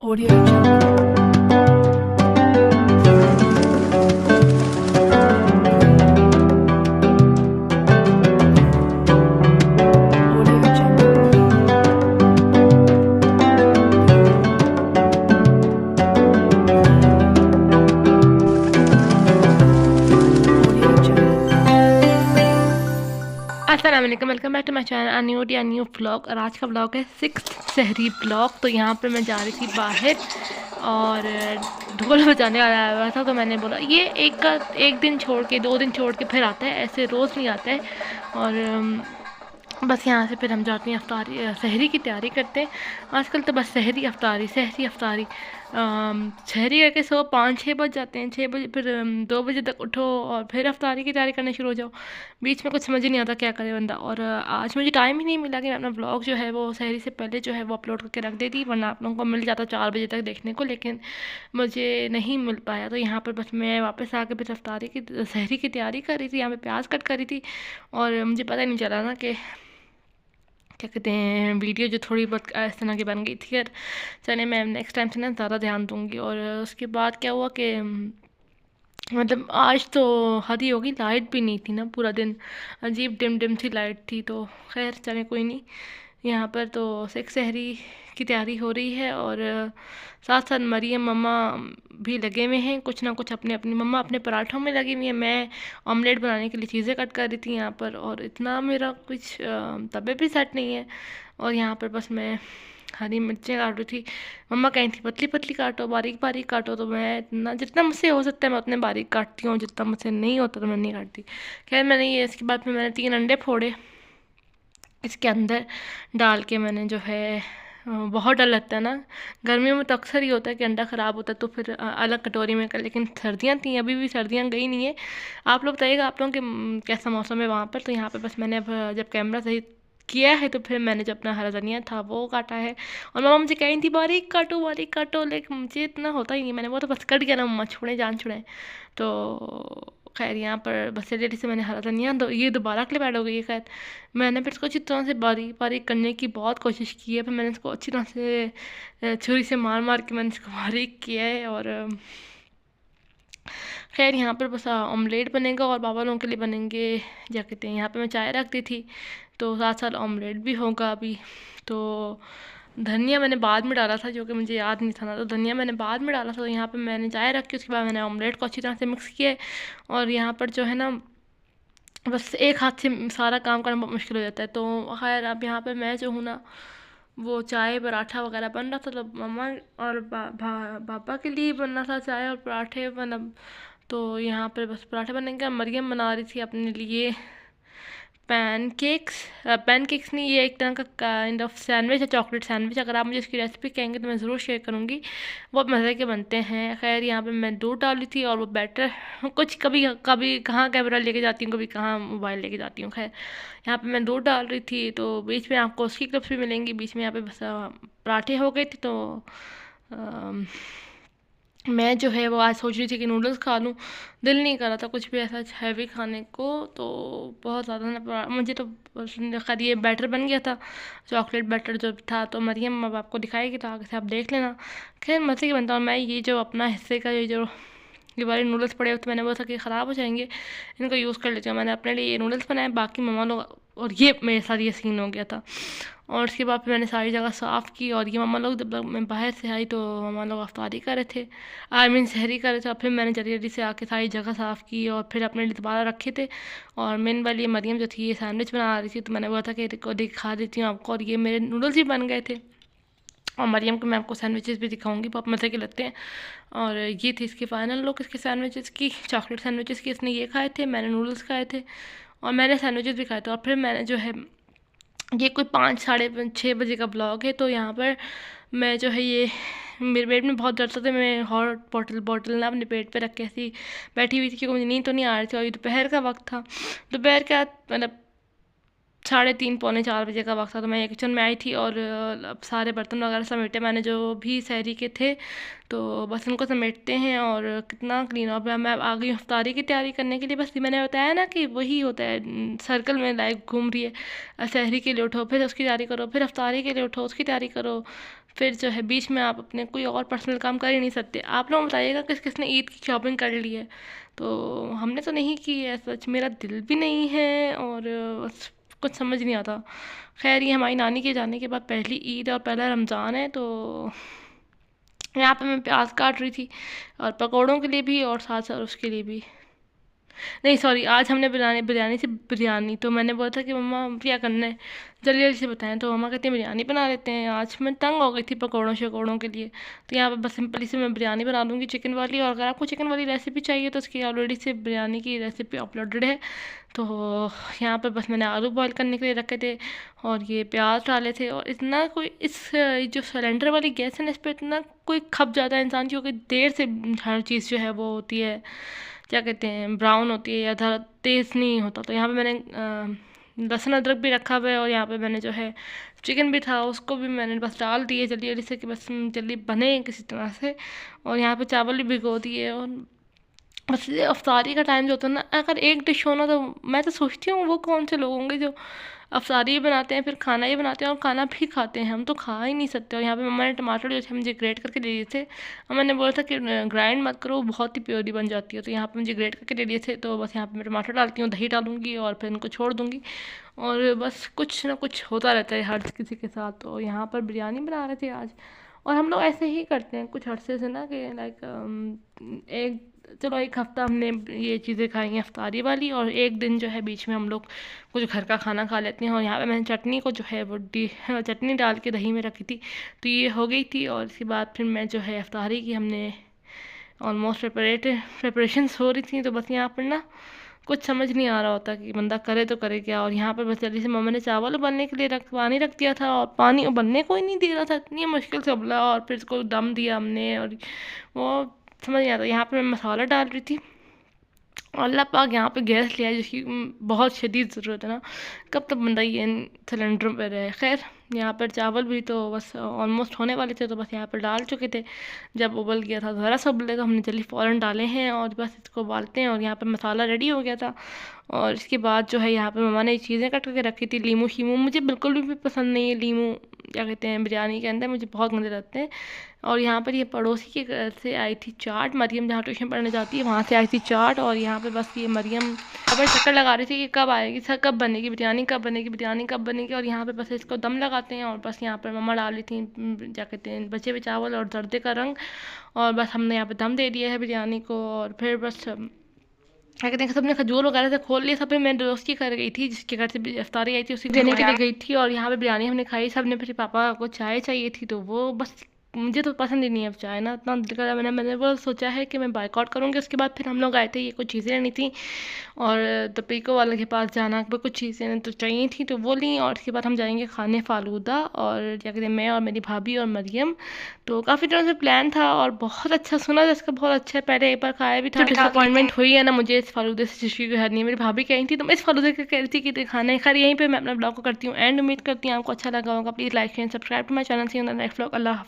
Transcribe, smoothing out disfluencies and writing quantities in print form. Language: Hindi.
Audio Jungle. Audio Jungle. Audio Jungle. अस्सलाम वालेकुम, welcome back to my channel new vlog. और आज का व्लॉग है 6th सहरी व्लॉग। तो यहाँ पर मैं जा रही थी बाहर और ढोल बजाने वाला आया हुआ था, तो मैंने बोला ये एक दिन छोड़ के 2 दिन छोड़ के फिर आता है, ऐसे रोज़ नहीं आता है। और बस यहाँ से फिर हम जाते हैं अफ्तारी सहरी की तैयारी करते हैं। आजकल तो बस सहरी अफ्तारी सहरी करके 5-6 बज जाते हैं। 6 बजे फिर 2 बजे तक उठो और फिर अफ्तारी की तैयारी करने शुरू हो जाओ। बीच में कुछ समझ ही नहीं आता क्या करे बंदा। और आज मुझे टाइम ही नहीं मिला कि मैं अपना ब्लॉग जो है वो सहरी से पहले जो है वो अपलोड करके रख देती, वरना आप लोगों को मिल जाता 4 बजे तक देखने को, लेकिन मुझे नहीं मिल पाया। तो यहाँ पर बस मैं वापस आके फिर अफ्तारी की सहरी की तैयारी कर रही थी। यहाँ पे प्याज कट कर रही थी और मुझे पता नहीं चला ना कि क्या कहते हैं, वीडियो जो थोड़ी बहुत इस तरह की बन गई थी। यार चले, मैं नेक्स्ट टाइम से ना ज़्यादा ध्यान दूँगी। और उसके बाद क्या हुआ कि मतलब आज तो हद ही होगी, लाइट भी नहीं थी ना पूरा दिन, अजीब डिम डिम सी लाइट थी। तो खैर चले कोई नहीं। यहाँ पर तो सिख सहरी की तैयारी हो रही है और साथ साथ मरियम मम्मा भी लगे हुए हैं कुछ ना कुछ। मम्मा अपने पराठों में लगी हुई है, मैं ऑमलेट बनाने के लिए चीज़ें कट कर रही थी यहाँ पर। और इतना मेरा कुछ तबीयत भी सेट नहीं है। और यहाँ पर बस मैं हरी मिर्चें काट रही थी। मम्मा कहीं थी पतली पतली काटो, बारीक बारीक काटो, तो मैं इतना जितना मुझसे हो सकता है मैं उतने बारीक काटती हूँ, जितना मुझसे नहीं होता तो मैं नहीं काटती। खैर मैंने ये इसके बाद में मैंने 3 अंडे फोड़े, इसके अंदर डाल के मैंने जो है बहुत डर लगता है ना, गर्मियों में तो अक्सर ही होता है कि अंडा ख़राब होता है, तो फिर अलग कटोरी में कर। लेकिन सर्दियाँ थी, अभी भी सर्दियाँ गई नहीं है। आप लोग बताइएगा आप लोगों के कैसा मौसम है वहाँ पर। तो यहाँ पर बस मैंने अब जब कैमरा सही किया है तो फिर मैंने जो अपना हरा धनिया था वो काटा है। और मम्मा मुझे कही थी बारीक काटो, लेकिन मुझे इतना होता ही नहीं। मैंने वो तो बस कट गया ना, मम्मा छोड़े जान छुड़ाए। तो खैर यहाँ पर बस जल्दी से मैंने हरा धनिया ये दोबारा क्लिप ऐड हो गई है। खैर मैंने फिर इसको अच्छी तरह से बारीक बारीक करने की बहुत कोशिश की है। फिर मैंने इसको अच्छी तरह से छुरी से मार मार के मैंने इसको बारीक किया है। और खैर यहाँ पर बस ऑमलेट बनेगा और बाबा लोगों के लिए बनेंगे क्या कहते हैं, यहाँ पे मैं चाय रख दी थी तो साथ साथ ऑमलेट भी होगा अभी। तो धनिया मैंने बाद में डाला था, जो कि मुझे याद नहीं था ना, तो धनिया मैंने बाद में डाला था। तो यहाँ पे मैंने चाय रखी, उसके बाद मैंने ऑमलेट को अच्छी तरह से मिक्स किया है। और यहाँ पर जो है ना, बस एक हाथ से सारा काम करना बहुत मुश्किल हो जाता है। तो खैर अब यहाँ पे मैं जो हूँ ना, वो चाय पराठा वगैरह बन रहा था, तो मम्मा और पापा के लिए बन रहा था चाय और पराठे मतलब। तो यहाँ पर बस पराठे बनेंगे। मरियम बना रही थी अपने लिए पैनकेक्स। पैनकेक्स नहीं, ये एक तरह का काइंड ऑफ सैंडविच है, चॉकलेट सैंडविच। अगर आप मुझे इसकी रेसिपी कहेंगे तो मैं ज़रूर शेयर करूँगी, बहुत मज़े के बनते हैं। खैर यहाँ पे मैं दूध डाली थी और वो बैटर कुछ कभी कभी कहाँ कैमरा लेके जाती हूँ, कभी कहाँ मोबाइल लेके जाती हूँ। खैर यहाँ पे मैं दूध डाल रही थी, तो बीच में आपको उसकी क्लिप्स भी मिलेंगी। बीच में यहाँ पे बस पराठे हो गए थे। तो मैं जो है वो आज सोच रही थी कि नूडल्स खा लूँ, दिल नहीं कर रहा था कुछ भी ऐसा हैवी खाने को। तो बहुत ज़्यादा ना मुझे तो खैर ये बैटर बन गया था, चॉकलेट बैटर जो था। तो मरियम अब आपको दिखाएगी तो आगे से आप देख लेना। खैर मज़े की बनता हूँ मैं। ये जो अपना हिस्से का ये वाले नूडल्स पड़े हुए थे, मैंने बोला था कि ख़राब हो जाएंगे, इनको यूज़ कर लेती हूँ। मैंने अपने लिए ये नूडल्स बनाए, बाकी मम्मा लोग, और ये मेरे साथ ये सीन हो गया था। और उसके बाद फिर मैंने सारी जगह साफ़ की। और ये मम्मा लोग, जब मैं बाहर से आई तो मम्मा लोग अफ्तारी कर रहे थे, आई मीन सहरी कर रहे थे। और फिर मैंने जल्दी जल्दी से आके सारी जगह साफ़ की और फिर अपने लिए दोबारा रखे थे। और मेन वाली मरियम जो थी ये सैंडविच बना रही थी, तो मैंने बोला था कि को दिखा देती हूँ आपको। और ये मेरे नूडल्स भी बन गए थे। और मरियम को मैं आपको सैंडविचेस भी दिखाऊंगी, बहुत मज़े के लगते हैं। और ये थी इसकी फ़ाइनल लुक इसके सैंडविचेस की, चॉकलेट सैंडविचेस की। इसने ये खाए थे, मैंने नूडल्स खाए थे और मैंने सैंडविचेस भी खाए थे। और फिर मैंने जो है, ये कोई 5 साढ़े 6 बजे का ब्लॉग है। तो यहाँ पर मैं जो है ये, मेरे पेट में बहुत दर्द था, तो मैं हॉट बॉटल ना अपने पेट पे रख के ऐसी बैठी हुई थी, क्योंकि मुझे नींद तो नहीं आ रही थी। और ये दोपहर का वक्त था, दोपहर का मतलब 3:30 पौने 4 बजे का वक्त था। तो मैं ये किचन में आई थी और अब सारे बर्तन वगैरह समेटे मैंने, जो भी सहरी के थे, तो बस उनको समेटते हैं। और कितना क्लीन। और मैं आ गई इफ्तारी की तैयारी करने के लिए। बस मैंने बताया ना कि वही होता है, सर्कल में लाइफ घूम रही है। सहरी के लिए उठो, फिर उसकी तैयारी करो, फिर इफ्तारी के लिए उठो, उसकी तैयारी करो। फिर जो है बीच में आप अपने कोई और पर्सनल काम कर ही नहीं सकते। आप लोग बताइएगा किस किसने ईद की शॉपिंग कर ली है। तो हमने तो नहीं की है, सच मेरा दिल भी नहीं है और बस कुछ समझ नहीं आता। खैर ये हमारी नानी के जाने के बाद पहली ईद और पहला रमज़ान है, तो यहाँ पे मैं प्याज काट रही थी और पकौड़ों के लिए भी और साथ साथ उसके लिए भी। नहीं सॉरी, आज हमने बिरयानी से बिरयानी, तो मैंने बोला था कि मम्मा क्या करना है जल्दी जल्दी से बताएं, तो मम्मा कहती हैं बिरयानी बना लेते हैं। आज मैं तंग हो गई थी पकौड़ों शकौड़ों के लिए, तो यहाँ पे बस सिंपली से मैं बिरयानी बना दूँगी चिकन वाली। और अगर आपको चिकन वाली रेसिपी चाहिए तो उसकी ऑलरेडी से बिरयानी की रेसिपी अपलोडेड है। तो यहाँ पर बस मैंने आलू बॉयल करने के लिए रखे थे और ये प्याज डाले थे। और इतना कोई इस जो सिलेंडर वाली गैस है ना, इस पर इतना कोई खप जाता है इंसान, क्योंकि देर से हर चीज़ जो है वो होती है, क्या कहते हैं, ब्राउन होती है या ज़्यादा तेज़ नहीं होता। तो यहाँ पे मैंने लहसुन अदरक भी रखा हुआ है और यहाँ पे मैंने जो है चिकन भी था उसको भी मैंने बस डाल दिए जल्दी जल्दी से कि बस जल्दी बने किसी तरह से। और यहाँ पे चावल भी भिगो दिए। और बस ये अफ्तारी का टाइम जो होता है ना, अगर एक डिश हो ना, तो मैं तो सोचती हूँ वो कौन से लोग होंगे जो अफ्तारी भी बनाते हैं, फिर खाना ही बनाते हैं और खाना भी खाते हैं। हम तो खा ही नहीं सकते। और यहाँ पे मम्मा ने टमाटर जो थे मुझे ग्रेट करके दे दिए थे, और मैंने बोला था कि ग्राइंड मत करो, बहुत ही प्योरी बन जाती है। तो यहाँ पे मुझे ग्रेट करके दे दिए थे, तो बस यहाँ पे मैं टमाटर डालती हूँ, दही डालूंगी और फिर उनको छोड़ दूँगी। और बस कुछ ना कुछ होता रहता है हर किसी के साथ। तो यहाँ पर बिरयानी बना रहे थे आज, और हम लोग ऐसे ही करते हैं कुछ अरसे से ना कि लाइक एक चलो एक हफ्ता हमने ये चीज़ें खाई हैं अफ्तारी वाली, और एक दिन जो है बीच में हम लोग कुछ घर का खाना खा लेते हैं। और यहाँ पे मैंने चटनी को जो है वो चटनी डाल के दही में रखी थी, तो ये हो गई थी। और इसके बाद फिर मैं जो है अफ्तारी की हमने ऑलमोस्ट प्रिपरेशंस हो रही थी। तो बस यहाँ पर ना कुछ समझ नहीं आ रहा होता कि बंदा करे तो करे क्या। और यहाँ पर बस जल्दी से मम्मा ने चावल उबलने के लिए पानी रख दिया था, और पानी उबलने को ही नहीं दे रहा था, इतनी मुश्किल से उबला। और फिर इसको दम दिया हमने, और वो समझ नहीं आता। यहाँ पर मैं मसाला डाल रही थी, और अल्लाह पाक यहाँ पे गैस लिया है जिसकी बहुत शदीद ज़रूरत है ना, कब तक बंदा ये सिलेंडर पर रहे। खैर यहाँ पर चावल भी तो बस ऑलमोस्ट होने वाले थे, तो बस यहाँ पर डाल चुके थे। जब उबल गया था, ज़रा सा उबले, तो हमने जल्दी फ़ौरन डाले हैं और बस इसको उबालते हैं। और यहाँ पर मसाला रेडी हो गया था। और इसके बाद जो है यहाँ पर मम्मा ने चीज़ें कट करके रखी थी, लीमू शीमू मुझे बिल्कुल भी पसंद नहीं है, लीमू क्या कहते हैं बिरयानी के अंदर, मुझे बहुत गंदे लगते हैं। और यहाँ पर ये पड़ोसी के घर से आई थी चाट, मरियम जहाँ ट्यूशन पढ़ने जाती है वहाँ से आई थी चाट। और यहाँ पे बस ये मरियम अब चक्कर लगा रही थी कि कब आएगी सर, कब बनेगी बिरयानी, कब बनेगी बिरयानी, कब बनेगी। और यहाँ पे बस इसको दम लगाते हैं। और बस यहाँ पर मम्मा डाल रही थी क्या कहते हैं बचे हुए चावल और जर्दे का रंग, और बस हमने यहाँ पे दम दे दिया है बिरयानी को। और फिर बस क्या कहते हैं सबने खजूर वगैरह से खोल लिया। सब फिर मैं दोस्त की घर गई थी जिसके घर से अफ्तारी आई थी, उसी देने के लिए गई थी। और यहाँ पे बिरयानी हमने खाई, सब ने। फिर पापा को चाय चाहिए थी, तो वो बस मुझे तो पसंद ही नहीं है चाय ना, इतना दिल करा मैंने वो सोचा है कि मैं बाइकआउट करूँगी। उसके बाद फिर हम लोग आए थे, ये कुछ चीज़ें लेनी थी और तपीको वाले के पास जाना, वो कुछ चीज़ें तो चाहिए थी तो वो ली। और उसके बाद हम जाएंगे खाने फालूदा, और क्या कहते हैं मैं और मेरी भाभी और मरियम। तो काफ़ी दिनों से प्लान था और बहुत अच्छा सुना था इसका, बहुत अच्छा है। पहले एक बार खाया भी था, डिसअपॉइंटमेंट हुई है ना मुझे इस फालूदे से जिसकी घर नहीं। मेरी भाभी कही थी तो मैं इस फालूदे को कह रही थी कि खाना है। खैर यहीं पर मैं अपना ब्लॉग को करती हूँ एंड। उम्मीद करती हूँ आपको अच्छा लगा होगा। Please like and subscribe to my channel. See you in the next blog. Allah.